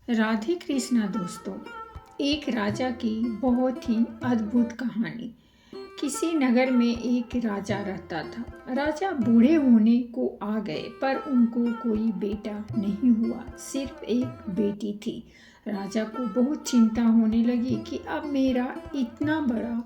राधे कृष्णा दोस्तों। एक राजा की बहुत ही अद्भुत कहानी। किसी नगर में एक राजा रहता था। राजा बूढ़े होने को आ गए पर उनको कोई बेटा नहीं हुआ, सिर्फ एक बेटी थी। राजा को बहुत चिंता होने लगी कि अब मेरा इतना बड़ा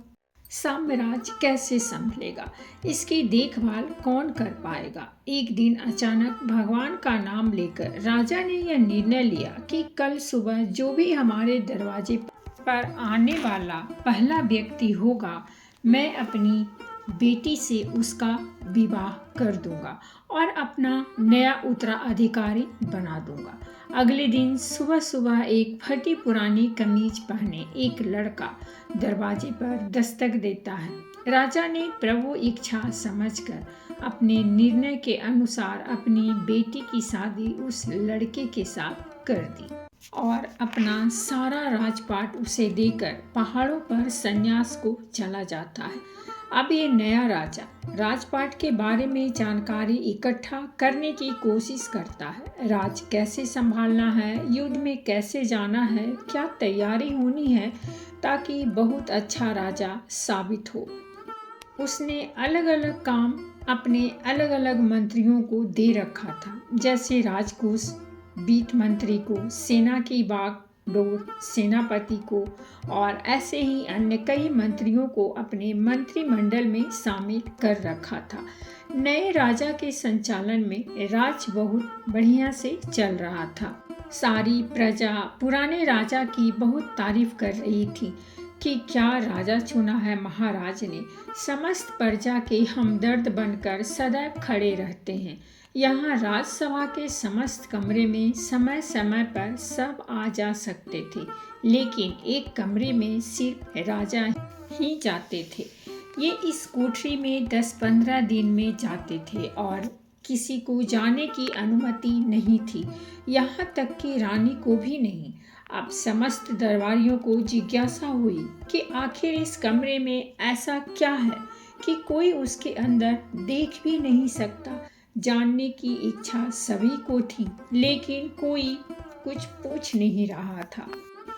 साम्राज्य कैसे संभलेगा, इसकी देखभाल कौन कर पाएगा। एक दिन अचानक भगवान का नाम लेकर राजा ने यह निर्णय लिया कि कल सुबह जो भी हमारे दरवाजे पर आने वाला पहला व्यक्ति होगा, मैं अपनी बेटी से उसका विवाह कर दूंगा और अपना नया उत्तराधिकारी बना दूंगा। अगले दिन सुबह सुबह एक फटी पुरानी कमीज पहने एक लड़का दरवाजे पर दस्तक देता है। राजा ने प्रभु इच्छा समझकर अपने निर्णय के अनुसार अपनी बेटी की शादी उस लड़के के साथ कर दी और अपना सारा राजपाट उसे देकर पहाड़ों पर संन्यास को चला जाता है। अब ये नया राजा राजपाट के बारे में जानकारी इकट्ठा करने की कोशिश करता है। राज कैसे संभालना है, युद्ध में कैसे जाना है, क्या तैयारी होनी है ताकि बहुत अच्छा राजा साबित हो। उसने अलग अलग काम अपने अलग अलग मंत्रियों को दे रखा था, जैसे राजकोष वित्त मंत्री को, सेना की बागडोर सेनापति को और ऐसे ही अन्य कई मंत्रियों को अपने मंत्रिमंडल में शामिल कर रखा था। नए राजा के संचालन में राज बहुत बढ़िया से चल रहा था। सारी प्रजा पुराने राजा की बहुत तारीफ कर रही थी कि क्या राजा चुना है महाराज ने। समस्त प्रजा के हमदर्द बनकर सदैव खड़े रहते हैं। यहाँ राजसभा के समस्त कमरे में समय समय पर सब आ जा सकते थे, लेकिन एक कमरे में सिर्फ राजा ही जाते थे। ये इस कोठरी में 10-15 दिन में जाते थे और किसी को जाने की अनुमति नहीं थी, यहाँ तक कि रानी को भी नहीं। अब समस्त दरबारियों को जिज्ञासा हुई कि आखिर इस कमरे में ऐसा क्या है कि कोई उसके अंदर देख भी नहीं सकता। जानने की इच्छा सभी को थी, लेकिन कोई कुछ पूछ नहीं रहा था।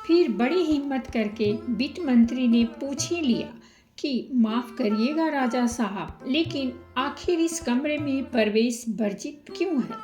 फिर बड़ी हिम्मत करके वित्त मंत्री ने पूछ ही लिया कि माफ़ करिएगा राजा साहब, लेकिन आखिर इस कमरे में प्रवेश वर्जित क्यों है?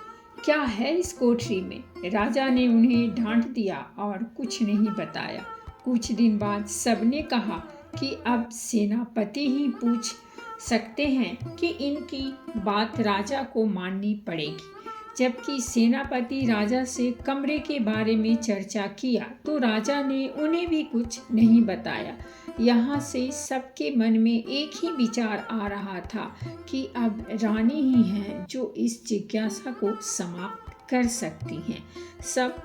क्या है इस कोठरी में? राजा ने उन्हें डांट दिया और कुछ नहीं बताया। कुछ दिन बाद सबने कहा कि अब सेनापति ही पूछ सकते हैं कि इनकी बात राजा को माननी पड़ेगी। जबकि सेनापति राजा से कमरे के बारे में चर्चा किया तो राजा ने उन्हें भी कुछ नहीं बताया। यहाँ से सबके मन में एक ही विचार आ रहा था कि अब रानी ही है जो इस जिज्ञासा को समाप्त कर सकती हैं। सब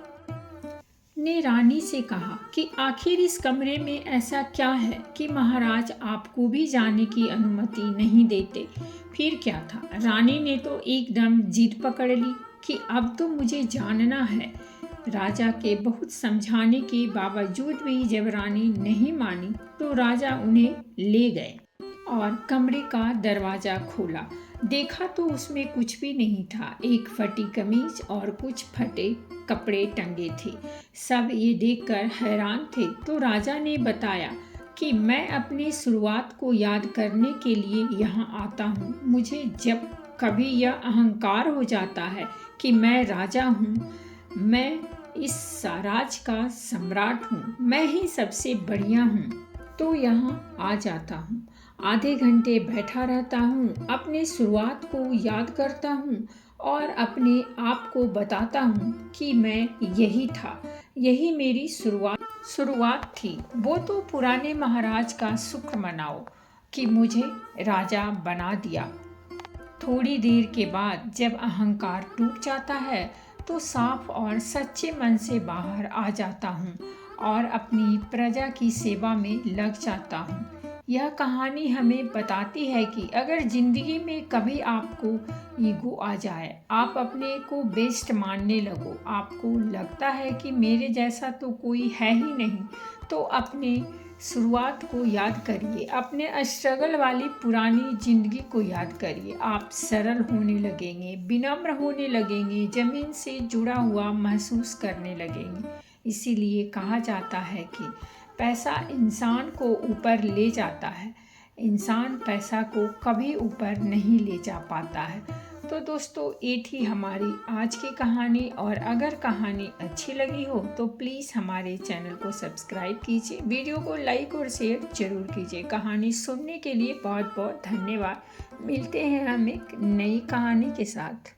ने रानी से कहा कि आखिर इस कमरे में ऐसा क्या है कि महाराज आपको भी जाने की अनुमति नहीं देते। फिर क्या था, रानी ने तो एकदम जिद पकड़ ली कि अब तो मुझे जानना है। राजा के बहुत समझाने के बावजूद भी जब रानी नहीं मानी तो राजा उन्हें ले गए और कमरे का दरवाज़ा खोला। देखा तो उसमें कुछ भी नहीं था, एक फटी कमीज और कुछ फटे कपड़े टंगे थे। सब ये देखकर हैरान थे तो राजा ने बताया कि मैं अपनी शुरुआत को याद करने के लिए यहाँ आता हूँ। मुझे जब कभी यह अहंकार हो जाता है कि मैं राजा हूँ, मैं इस राज का सम्राट हूँ, मैं ही सबसे बढ़िया हूँ, तो यहाँ आ जाता हूँ। आधे घंटे बैठा रहता हूँ, अपने शुरुआत को याद करता हूँ और अपने आप को बताता हूँ कि मैं यही था, यही मेरी शुरुआत थी। वो तो पुराने महाराज का शुक्र मनाओ कि मुझे राजा बना दिया। थोड़ी देर के बाद जब अहंकार टूट जाता है तो साफ और सच्चे मन से बाहर आ जाता हूँ और अपनी प्रजा की सेवा में लग जाता हूँ। यह कहानी हमें बताती है कि अगर ज़िंदगी में कभी आपको ईगो आ जाए, आप अपने को बेस्ट मानने लगो, आपको लगता है कि मेरे जैसा तो कोई है ही नहीं, तो अपने शुरुआत को याद करिए, अपने स्ट्रगल वाली पुरानी ज़िंदगी को याद करिए। आप सरल होने लगेंगे, विनम्र होने लगेंगे, ज़मीन से जुड़ा हुआ महसूस करने लगेंगे। इसीलिए कहा जाता है कि पैसा इंसान को ऊपर ले जाता है, इंसान पैसा को कभी ऊपर नहीं ले जा पाता है। तो दोस्तों, ये थी हमारी आज की कहानी, और अगर कहानी अच्छी लगी हो तो प्लीज़ हमारे चैनल को सब्सक्राइब कीजिए, वीडियो को लाइक और शेयर ज़रूर कीजिए। कहानी सुनने के लिए बहुत बहुत धन्यवाद। मिलते हैं हम एक नई कहानी के साथ।